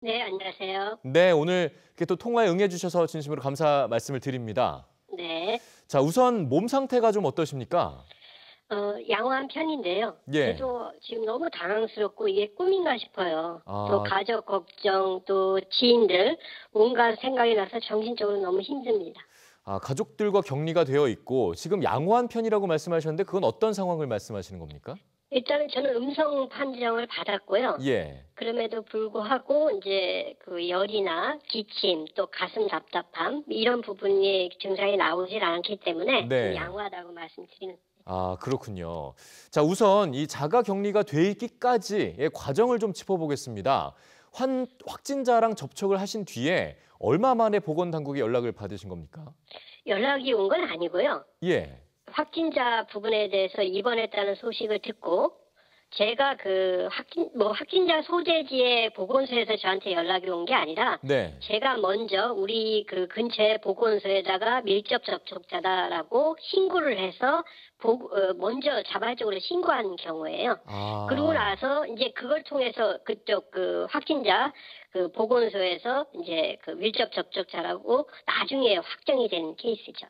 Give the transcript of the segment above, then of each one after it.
네, 안녕하세요. 네, 오늘 이렇게 또 통화에 응해주셔서 진심으로 감사 말씀을 드립니다. 네. 자, 우선 몸 상태가 좀 어떠십니까? 양호한 편인데요. 예. 그래도 지금 너무 당황스럽고 이게 꿈인가 싶어요. 또 아, 가족 걱정, 또 지인들, 온갖 생각이 나서 정신적으로 너무 힘듭니다. 가족들과 격리가 되어 있고 지금 양호한 편이라고 말씀하셨는데 그건 어떤 상황을 말씀하시는 겁니까? 일단은 저는 음성 판정을 받았고요. 예. 그럼에도 불구하고 이제 그 열이나 기침, 또 가슴 답답함 이런 부분이 증상이 나오질 않기 때문에 좀 네. 양호하다고 말씀드리는. 그렇군요. 자, 우선 이 자가 격리가 돼 있기까지의 과정을 좀 짚어보겠습니다. 확진자랑 접촉을 하신 뒤에 얼마 만에 보건당국에 연락을 받으신 겁니까? 연락이 온 건 아니고요. 예. 확진자 부분에 대해서 입원했다는 소식을 듣고 제가 그 확진자 소재지의 보건소에서 저한테 연락이 온 게 아니라 네. 제가 먼저 우리 그 근처의 보건소에다가 밀접 접촉자다라고 신고를 해서 먼저 자발적으로 신고한 경우예요. 그러고 나서 이제 그걸 통해서 그쪽 그 확진자 그 보건소에서 이제 그 밀접 접촉자라고 나중에 확정이 된 케이스죠.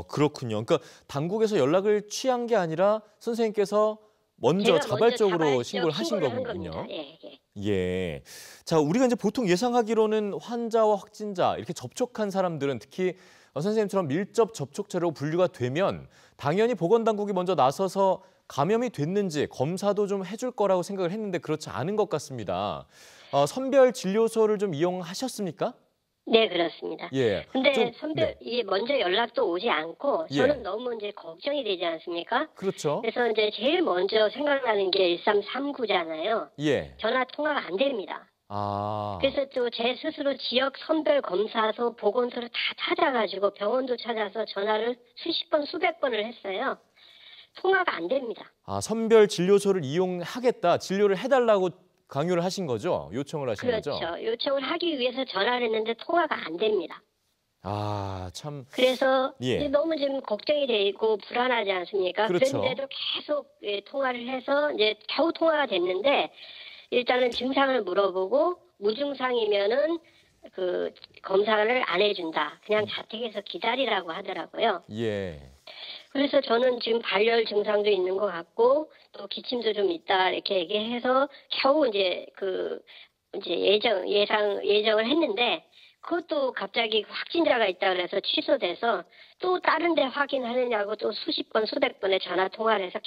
그렇군요. 그러니까 당국에서 연락을 취한 게 아니라 선생님께서 먼저 제가 먼저 자발적으로 신고를 하신 한 거군요. 겁니다. 예, 예. 예. 자, 우리가 이제 보통 예상하기로는 환자와 확진자 이렇게 접촉한 사람들은 특히 선생님처럼 밀접 접촉자로 분류가 되면 당연히 보건당국이 먼저 나서서 감염이 됐는지 검사도 좀 해줄 거라고 생각을 했는데 그렇지 않은 것 같습니다. 선별 진료소를 좀 이용하셨습니까? 네, 그렇습니다. 예. 근데 네. 이게 먼저 연락도 오지 않고 예. 저는 너무 이제 걱정이 되지 않습니까? 그렇죠. 그래서 이제 제일 먼저 생각나는 게 1339잖아요. 예. 전화 통화가 안 됩니다. 아. 그래서 또 제 스스로 지역 선별 검사소, 보건소를 다 찾아가지고 병원도 찾아서 전화를 수십 번, 수백 번을 했어요. 통화가 안 됩니다. 선별 진료소를 이용하겠다, 진료를 해달라고 강요를 하신 거죠? 요청을 하신 거죠? 그렇죠. 요청을 하기 위해서 전화를 했는데 통화가 안 됩니다. 참. 그래서 예. 이제 너무 지금 걱정이 되고 불안하지 않습니까? 그렇죠. 그런데도 계속 통화를 해서 이제 겨우 통화가 됐는데 일단은 증상을 물어보고 무증상이면은 그 검사를 안 해준다. 그냥 자택에서 기다리라고 하더라고요. 예. 그래서 저는 지금 발열 증상도 있는 것 같고 또 기침도 좀 있다 이렇게 얘기해서 겨우 이제 예정을 했는데 그것도 갑자기 확진자가 있다 그래서 취소돼서 또 다른 데 확인하느냐고 또 수십 번 수백 번의 전화 통화를 해서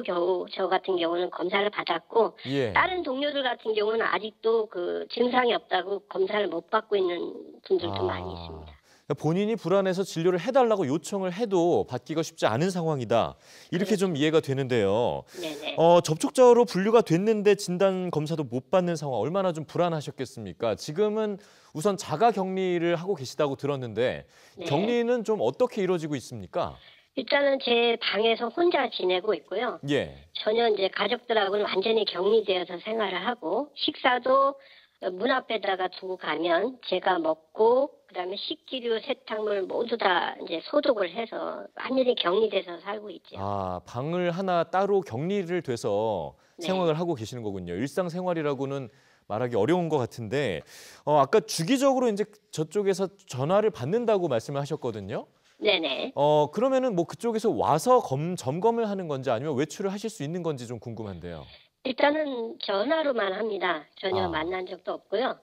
겨우 저 같은 경우는 검사를 받았고 예. 다른 동료들 같은 경우는 아직도 그 증상이 없다고 검사를 못 받고 있는 분들도 많이 있습니다. 본인이 불안해서 진료를 해달라고 요청을 해도 받기가 쉽지 않은 상황이다. 이렇게 좀 이해가 되는데요. 네네. 접촉자로 분류가 됐는데 진단 검사도 못 받는 상황 얼마나 좀 불안하셨겠습니까? 지금은 우선 자가 격리를 하고 계시다고 들었는데 네. 격리는 좀 어떻게 이루어지고 있습니까? 일단은 제 방에서 혼자 지내고 있고요. 예. 전혀 이제 가족들하고는 완전히 격리되어서 생활을 하고 식사도 문 앞에다가 두고 가면 제가 먹고 그다음에 식기류, 세탁물 모두 다 이제 소독을 해서 완전히 격리돼서 살고 있죠. 방을 하나 따로 격리를 돼서 네. 생활을 하고 계시는 거군요. 일상생활이라고는 말하기 어려운 것 같은데 아까 주기적으로 이제 저쪽에서 전화를 받는다고 말씀을 하셨거든요. 네네. 그러면은 뭐 그쪽에서 와서 점검을 하는 건지 아니면 외출을 하실 수 있는 건지 좀 궁금한데요. 일단은 전화로만 합니다. 전혀 만난 적도 없고요.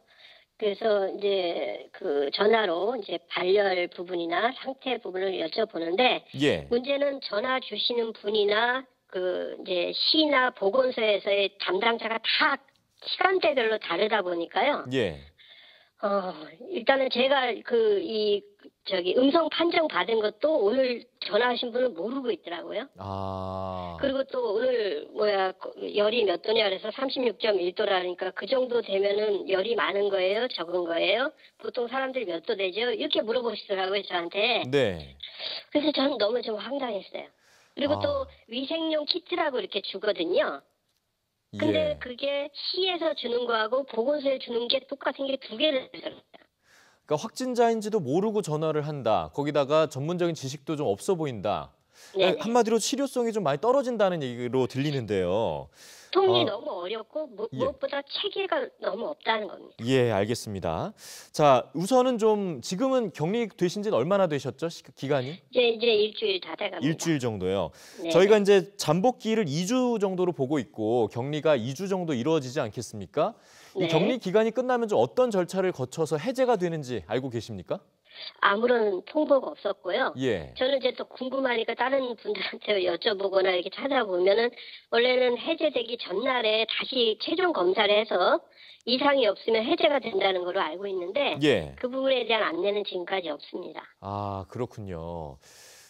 그래서 이제 그 전화로 이제 발열 부분이나 상태 부분을 여쭤보는데 예. 문제는 전화 주시는 분이나 그 이제 시나 보건소에서의 담당자가 다 시간대별로 다르다 보니까요. 예. 일단은 제가 음성 판정 받은 것도 오늘 전화하신 분은 모르고 있더라고요. 그리고 또 오늘 열이 몇 도냐 그래서 36.1도라니까 그 정도 되면은 열이 많은 거예요? 적은 거예요? 보통 사람들이 몇 도 되죠? 이렇게 물어보시더라고요, 저한테. 네. 그래서 저는 너무 좀 황당했어요. 그리고 또 위생용 키트라고 이렇게 주거든요. 근데 예. 그게 시에서 주는 거하고 보건소에 주는 게 똑같은 게 두 개를 주더라고요. 그러니까 확진자인지도 모르고 전화를 한다. 거기다가 전문적인 지식도 좀 없어 보인다. 네네. 한마디로 실효성이 좀 많이 떨어진다는 얘기로 들리는데요. 통일이 너무 어렵고 예. 무엇보다 체계가 너무 없다는 겁니다. 예, 알겠습니다. 자, 우선은 좀 지금은 격리되신 지는 얼마나 되셨죠? 기간이? 이제 일주일 다 돼갑니다. 일주일 정도요. 네. 저희가 이제 잠복기를 2주 정도로 보고 있고 격리가 2주 정도 이루어지지 않겠습니까? 네. 이 격리 기간이 끝나면 좀 어떤 절차를 거쳐서 해제가 되는지 알고 계십니까? 아무런 통보가 없었고요. 예. 저는 이제 또 궁금하니까 다른 분들한테 여쭤보거나 이렇게 찾아보면은 원래는 해제되기 전날에 다시 최종 검사를 해서 이상이 없으면 해제가 된다는 걸로 알고 있는데 예. 그 부분에 대한 안내는 지금까지 없습니다. 아, 그렇군요.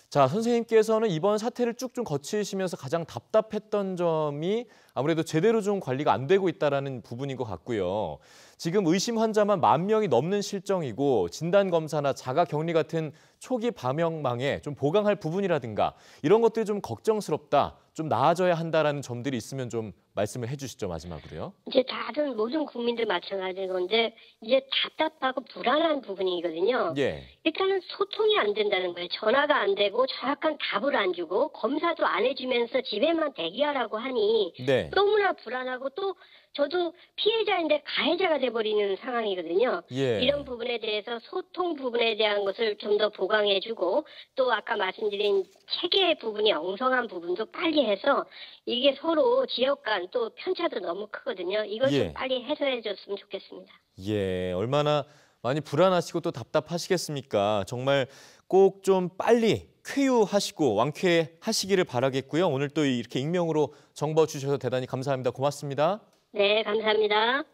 자, 선생님께서는 이번 사태를 쭉 좀 거치시면서 가장 답답했던 점이 아무래도 제대로 좀 관리가 안 되고 있다는 부분인 것 같고요. 지금 의심 환자만 10,000명이 넘는 실정이고 진단검사나 자가격리 같은 초기 감염망에 좀 보강할 부분이라든가 이런 것들이 좀 걱정스럽다, 좀 나아져야 한다라는 점들이 있으면 좀 말씀을 해주시죠, 마지막으로요. 이제 다른 모든 국민들 마찬가지인 건데 이제 답답하고 불안한 부분이거든요. 예. 일단은 소통이 안 된다는 거예요. 전화가 안 되고 정확한 답을 안 주고 검사도 안 해주면서 집에만 대기하라고 하니 네. 너무나 불안하고 또 저도 피해자인데 가해자가 돼버리는 상황이거든요. 예. 이런 부분에 대해서 소통 부분에 대한 것을 좀 더 보강해주고 또 아까 말씀드린 체계 부분이 엉성한 부분도 빨리 해서 이게 서로 지역 간 또 편차도 너무 크거든요. 이걸 예. 좀 빨리 해소해줬으면 좋겠습니다. 예, 얼마나 많이 불안하시고 또 답답하시겠습니까? 정말 꼭 좀 빨리 쾌유하시고 완쾌하시기를 바라겠고요. 오늘 또 이렇게 익명으로 정보 주셔서 대단히 감사합니다. 고맙습니다. 네, 감사합니다.